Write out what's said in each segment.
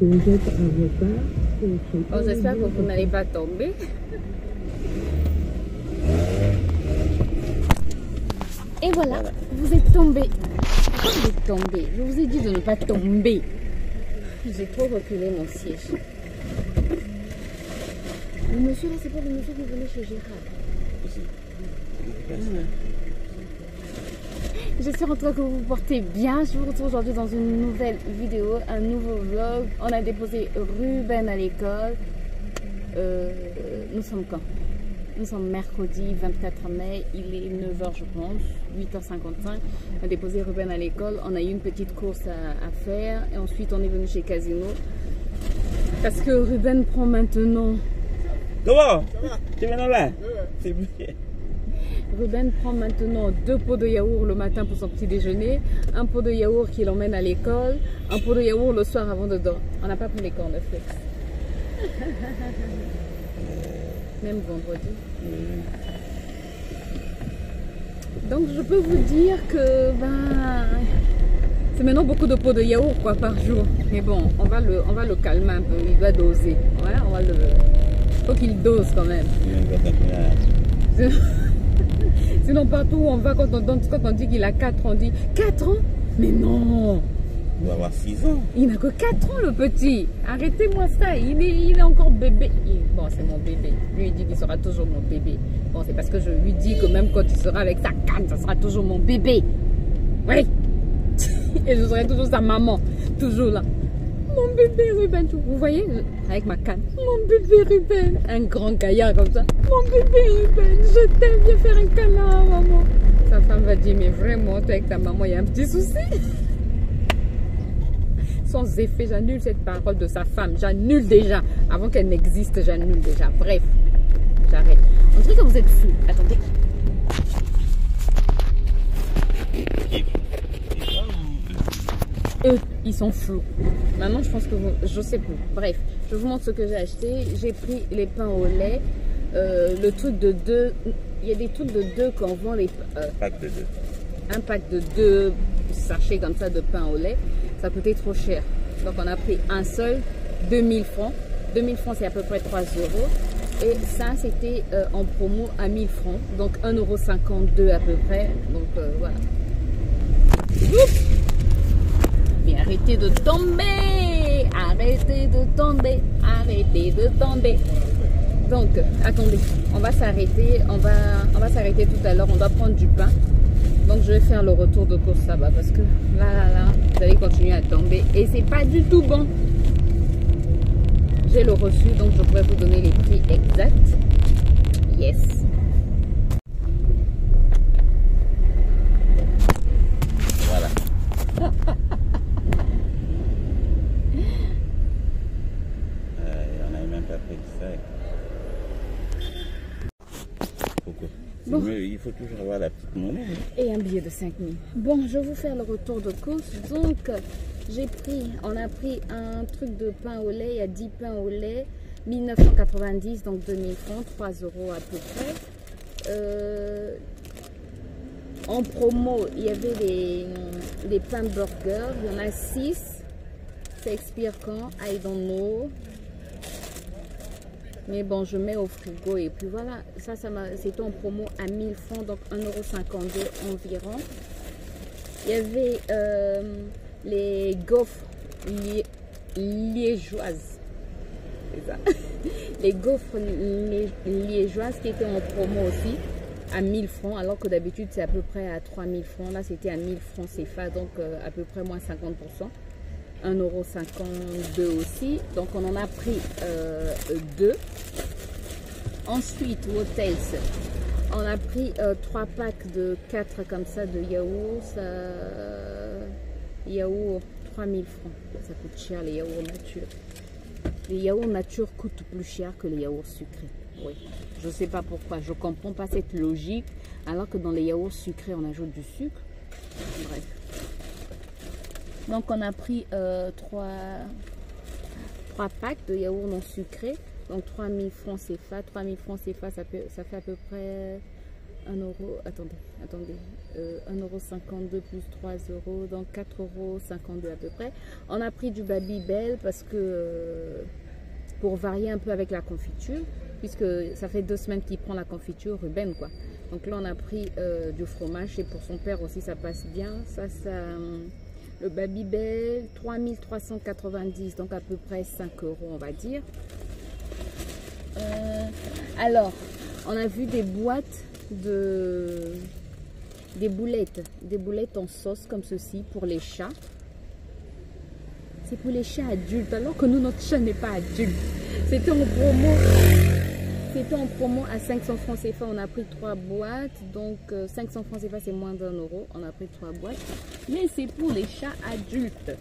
Bon, j'espère que vous n'allez pas tomber. Et voilà, vous êtes tombé. Vous êtes tombé. Je vous ai dit de ne pas tomber. J'ai trop reculé mon siège. Le monsieur là, c'est pas le monsieur qui venait chez Gérard. J'espère en tout cas que vous vous portez bien. Je vous retrouve aujourd'hui dans une nouvelle vidéo, un nouveau vlog. On a déposé Ruben à l'école. Nous sommes quand? Nous sommes mercredi 24 mai, il est 9h je pense, 8h55. On a déposé Ruben à l'école, on a eu une petite course à faire et ensuite on est venu chez Casino. Parce que Ruben prend maintenant... Comment? Tu viens là? C'est bien. Ruben prend maintenant 2 pots de yaourt le matin pour son petit déjeuner, un pot de yaourt qui l'emmène à l'école, un pot de yaourt le soir avant de dormir. On n'a pas pris les cornflakes. Même vendredi. Donc je peux vous dire que c'est maintenant beaucoup de pots de yaourt quoi par jour. Mais bon, on va le calmer un peu, il va doser. Ouais, faut qu'il dose quand même. Sinon partout où on va, quand on dit qu'il a 4 ans, on dit 4 ans? Mais non! Il doit avoir 6 ans. Il n'a que 4 ans le petit. Arrêtez-moi ça. Il est encore bébé. Bon, c'est mon bébé. Lui, il dit qu'il sera toujours mon bébé. Bon, c'est parce que je lui dis que même quand il sera avec sa canne, ça sera toujours mon bébé. Oui. Et je serai toujours sa maman. Toujours là. Mon bébé Ruben. Vous voyez, avec ma canne. Mon bébé Ruben. Un grand gaillard comme ça. Mon bébé Ruben. Je t'aime. Viens faire un câlin à maman. Sa femme va dire, mais vraiment, toi avec ta maman, il y a un petit souci. Sans effet, j'annule cette parole de sa femme. J'annule déjà. Avant qu'elle n'existe, j'annule déjà. Bref, j'arrête. On dirait que vous êtes flou. Attendez. Eux, ils sont flous. Maintenant, je pense que je sais plus. Bref, je vous montre ce que j'ai acheté. J'ai pris les pains au lait. Le truc de 2. Il y a des trucs de 2 qu'on vend les... Pack de 2. Un pack de 2 sachets comme ça de pain au lait. Ça coûtait trop cher. Donc on a pris un seul, 2000 francs. 2000 francs, c'est à peu près 3 euros. Et ça, c'était en promo à 1000 francs. Donc 1,52 € à peu près. Donc voilà. Ouf! Mais arrêtez de tomber! Arrêtez de tomber! Arrêtez de tomber! Donc, attendez. On va s'arrêter. On va s'arrêter tout à l'heure. On doit prendre du pain. Donc je vais faire le retour de course là-bas parce que là, vous allez continuer à tomber et c'est pas du tout bon. J'ai le reçu donc je pourrais vous donner les prix exacts. Yes. Voilà. On n'a même pas pris le sac. Pourquoi? Bon. Il faut toujours avoir la petite monnaie. Et un billet de 5000. Bon, je vais vous faire le retour de course. Donc, on a pris un truc de pain au lait. Il y a 10 pains au lait. 1990, donc 2000 francs, 3 euros à peu près. En promo, il y avait les pains burgers. Il y en a 6. Ça expire quand? I don't know. Mais bon, je mets au frigo et puis voilà. Ça c'était en promo à 1000 francs, donc 1,52 € environ. Il y avait les gaufres liégeoises. C'est ça. Les gaufres liégeoises qui étaient en promo aussi à 1000 francs, alors que d'habitude c'est à peu près à 3000 francs. Là, c'était à 1000 francs CFA, donc à peu près moins 50%. 1,52 € aussi. Donc on en a pris 2. Ensuite, Hotels, on a pris 3 packs de 4 comme ça de yaourt. Yaourt 3000 francs. Ça coûte cher les yaourts nature. Les yaourts nature coûtent plus cher que les yaourts sucrés. Oui. Je ne sais pas pourquoi. Je ne comprends pas cette logique. Alors que dans les yaourts sucrés, on ajoute du sucre. Bref. Donc on a pris 3 packs de yaourt non sucré. Donc 3000 francs CFA. 3000 francs CFA, ça fait à peu près 1 euro, attendez, 1,52 € plus 3 euros, donc 4,52 € à peu près. On a pris du Babybel parce que pour varier un peu avec la confiture, puisque ça fait 2 semaines qu'il prend la confiture Ruben, quoi. Donc là on a pris du fromage et pour son père aussi ça passe bien. Le Babybel 3390, donc à peu près 5 € on va dire. Alors on a vu des boîtes des boulettes en sauce comme ceci pour les chats. C'est pour les chats adultes alors que nous notre chat n'est pas adulte. C'était en promo à 500 francs CFA. On a pris 3 boîtes, donc 500 francs CFA c'est moins d'1 €. On a pris 3 boîtes, mais c'est pour les chats adultes.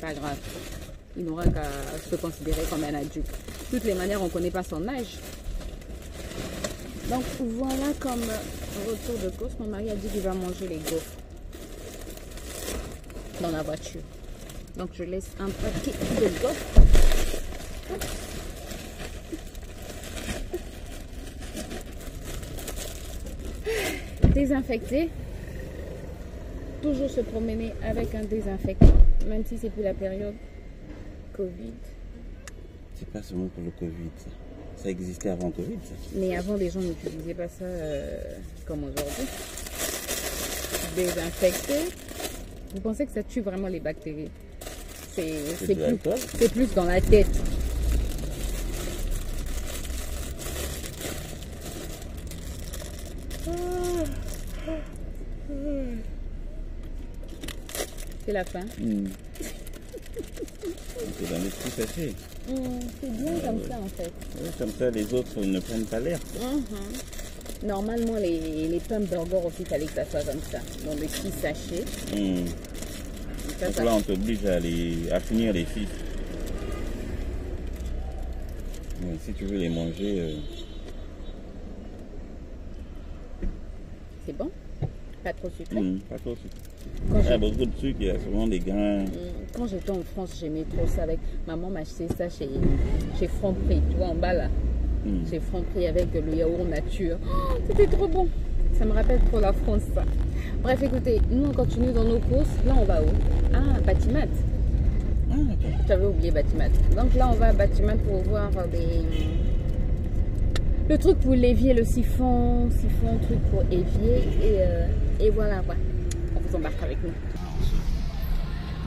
Pas grave, il n'aura qu'à se considérer comme un adulte. De toutes les manières on connaît pas son âge. Donc voilà, comme retour de course, mon mari a dit qu'il va manger les gaufres dans la voiture. Donc je laisse un paquet de gaufres. Désinfecter. Toujours se promener avec un désinfectant, même si c'est plus la période Covid. C'est pas seulement pour le Covid, ça. Ça existait avant Covid, ça. Mais avant, les gens n'utilisaient pas ça comme aujourd'hui. Désinfecter. Vous pensez que ça tue vraiment les bactéries? C'est plus dans la tête. C'est la fin. C'est dans les petits sachets. C'est bien comme ça en fait. Oui, comme ça les autres ne prennent pas l'air. Normalement les pommes burger aussi, il fallait que ça soit comme ça, dans des petits sachets. Donc là on t'oblige à finir les 6. Si tu veux les manger... C'est bon? Pas trop sucré? Pas trop sucré. Il y a beaucoup de sucre, il y a souvent des grains. Quand j'étais en France, j'aimais trop ça. Avec maman m'a acheté ça chez Franprix, tu vois en bas là. Chez Franprix avec le yaourt nature. Oh, c'était trop bon. Ça me rappelle trop la France ça. Bref, écoutez, nous on continue dans nos courses. Là on va où? Ah, Batimat. J'avais oublié Batimat. Donc là on va à Batimat pour voir le truc pour l'évier, le siphon, truc pour évier et voilà quoi. On vous embarque avec nous.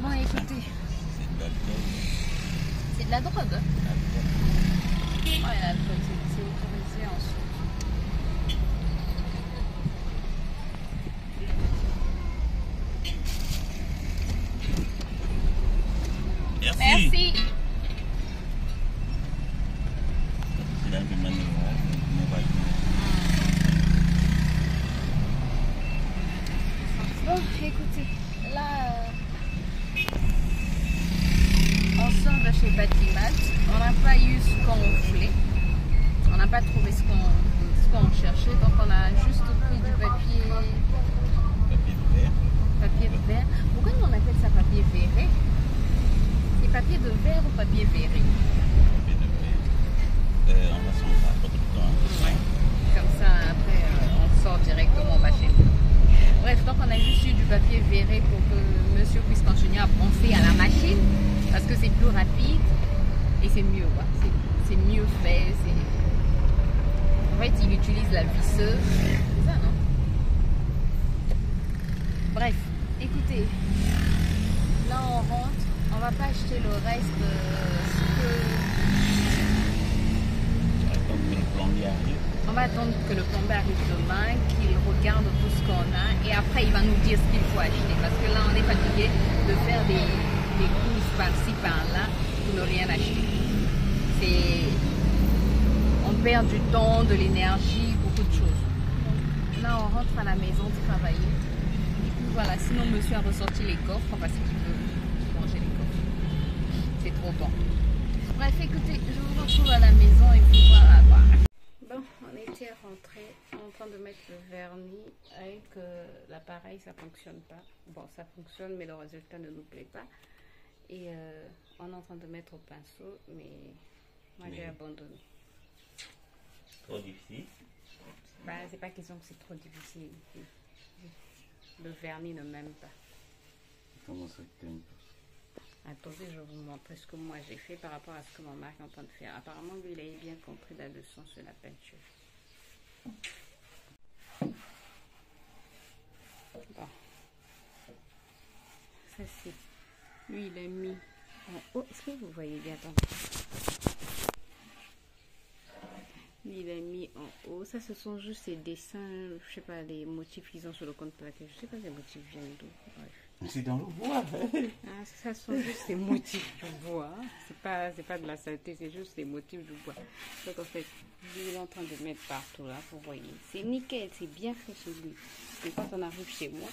Bon écoutez, c'est de la drogue. Ouais, l'alcool c'est autorisé ensuite. Merci. Bon, écoutez, là, on sort de chez Batimat. On n'a pas eu ce qu'on voulait. On n'a pas trouvé ce qu'on cherchait. Donc, on a juste pris du papier. Papier de verre. Papier de verre. Pourquoi on appelle ça papier verré? C'est papier de verre ou papier verré? Papier de verre. On va s'en faire pas tout le temps. Ouais. Comme ça, après, on sort directement en bas chez nous. Bref, donc on a juste eu du papier verré pour que monsieur puisse continuer à penser à la machine parce que c'est plus rapide et c'est mieux, quoi. C'est mieux fait. En fait, il utilise la visseuse. C'est ça, non? Bref, écoutez, là on rentre, on va pas acheter le reste. On va attendre que le plombier arrive demain, qu'il regarde tout ce qu'on a et après il va nous dire ce qu'il faut acheter. Parce que là on est fatigué de faire des courses par-ci par-là pour ne rien acheter. On perd du temps, de l'énergie, beaucoup de choses. Donc, là on rentre à la maison travailler. Et puis voilà, sinon monsieur a ressorti les coffres parce qu'il veut manger les coffres. C'est trop bon. Bref, écoutez, je vous retrouve à la maison et puis voilà. Bon, on était rentré en train de mettre le vernis avec l'appareil, ça fonctionne pas. Bon, ça fonctionne, mais le résultat ne nous plaît pas. Et on est en train de mettre au pinceau, mais moi j'ai abandonné. Trop difficile. Bah, c'est pas question que c'est trop difficile. Le vernis ne m'aime pas. Comment ça que t'aimes pas? Attendez, je vais vous montrer ce que moi j'ai fait par rapport à ce que mon mari est en train de faire. Apparemment, lui, il avait bien compris la leçon sur la peinture. Bon. Ça, c'est... Lui, il a mis en haut. Est-ce que vous voyez bien? Attends. Lui, il a mis en haut. Ça, ce sont juste ces dessins, je sais pas, les motifs qu'ils ont sur le compte plaqué. Je sais pas, les motifs viennent d'où. Bref. C'est dans le bois. Ah, ça sont juste des motifs du bois. C'est pas de la saleté, c'est juste des motifs du bois. Donc en fait, il est en train de mettre partout là, vous voyez. C'est nickel, c'est bien fait chez lui. Et quand on arrive chez moi,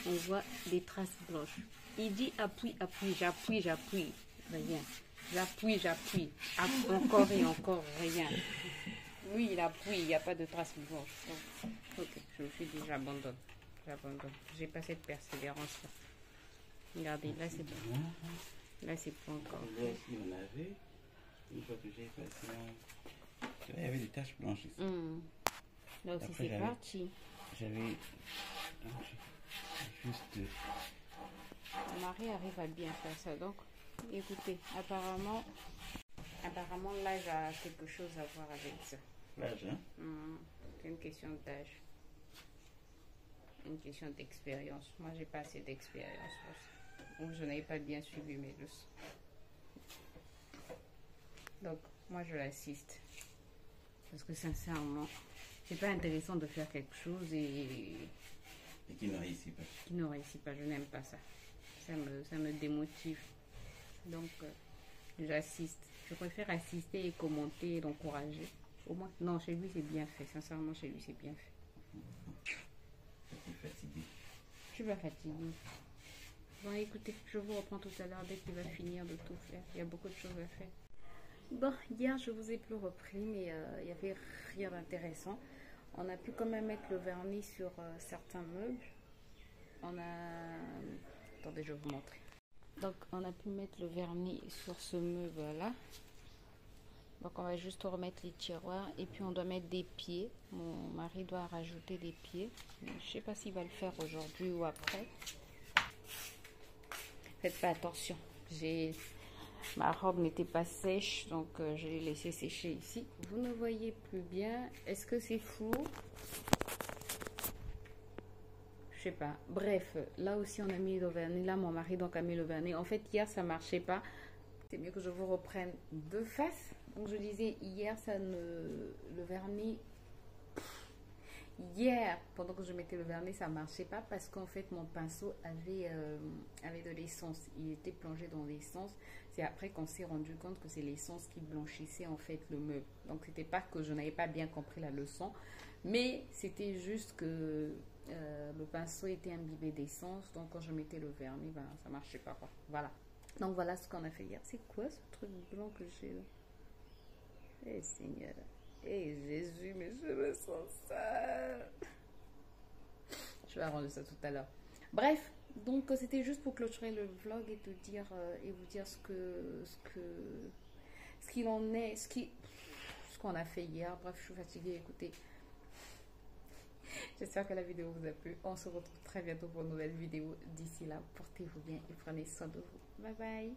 on voit des traces blanches. Il dit appuie, appuie, j'appuie, j'appuie. Rien. J'appuie, j'appuie. Encore et encore, rien. Lui, il appuie, il n'y a pas de traces blanches. Donc, ok, je me suis dit, j'abandonne. J'abandonne. J'ai pas cette persévérance là. Regardez, là c'est bon. Là c'est pas encore. Là aussi on avait, une fois que j'ai passé il y avait des taches blanches ici. Là aussi c'est parti. J'avais juste... Mon mari arrive à bien faire ça. Donc, écoutez, apparemment l'âge a quelque chose à voir avec ça. L'âge, hein? C'est une question d'âge. Une question d'expérience. Moi, j'ai pas assez d'expérience pour ça. Ou je n'avais pas bien suivi mes leçons. Donc, moi, je l'assiste. Parce que sincèrement, c'est pas intéressant de faire quelque chose et qui ne réussit pas. Qui ne réussit pas. Je n'aime pas ça. Ça me démotive. Donc, j'assiste. Je préfère assister et commenter et l'encourager. Au moins, non, chez lui, c'est bien fait. Sincèrement, chez lui, c'est bien fait. Je suis fatiguée. Je suis pas fatiguée. Bon, écoutez, je vous reprends tout à l'heure dès qu'il va finir de tout faire. Il y a beaucoup de choses à faire. Bon, hier, je vous ai plus repris, mais il n'y avait rien d'intéressant. On a pu quand même mettre le vernis sur certains meubles. On a... Attendez, je vais vous montrer. Donc, on a pu mettre le vernis sur ce meuble-là. Donc, on va juste remettre les tiroirs. Et puis, on doit mettre des pieds. Mon mari doit rajouter des pieds. Je ne sais pas s'il va le faire aujourd'hui ou après. Faites pas attention. Ma robe n'était pas sèche, donc je l'ai laissée sécher ici. Vous ne voyez plus bien. Est-ce que c'est flou? Je sais pas. Bref, là aussi on a mis le vernis. Là, mon mari donc a mis le vernis. En fait, hier ça marchait pas. C'est mieux que je vous reprenne de face. Donc je disais hier le vernis. Hier, pendant que je mettais le vernis, ça marchait pas parce qu'en fait mon pinceau avait de l'essence. Il était plongé dans l'essence. C'est après qu'on s'est rendu compte que c'est l'essence qui blanchissait en fait le meuble. Donc c'était pas que je n'avais pas bien compris la leçon, mais c'était juste que le pinceau était imbibé d'essence. Donc quand je mettais le vernis, ben, ça marchait pas quoi. Voilà. Donc voilà ce qu'on a fait hier. C'est quoi ce truc blanc que j'ai là? Eh Seigneur. Eh Jésus, mais je me sens sale. Je vais arranger ça tout à l'heure. Bref, donc c'était juste pour clôturer le vlog et vous dire ce qu'il en est, ce qu'on a fait hier. Bref, je suis fatiguée. Écoutez, j'espère que la vidéo vous a plu. On se retrouve très bientôt pour une nouvelle vidéo. D'ici là, portez-vous bien et prenez soin de vous. Bye bye.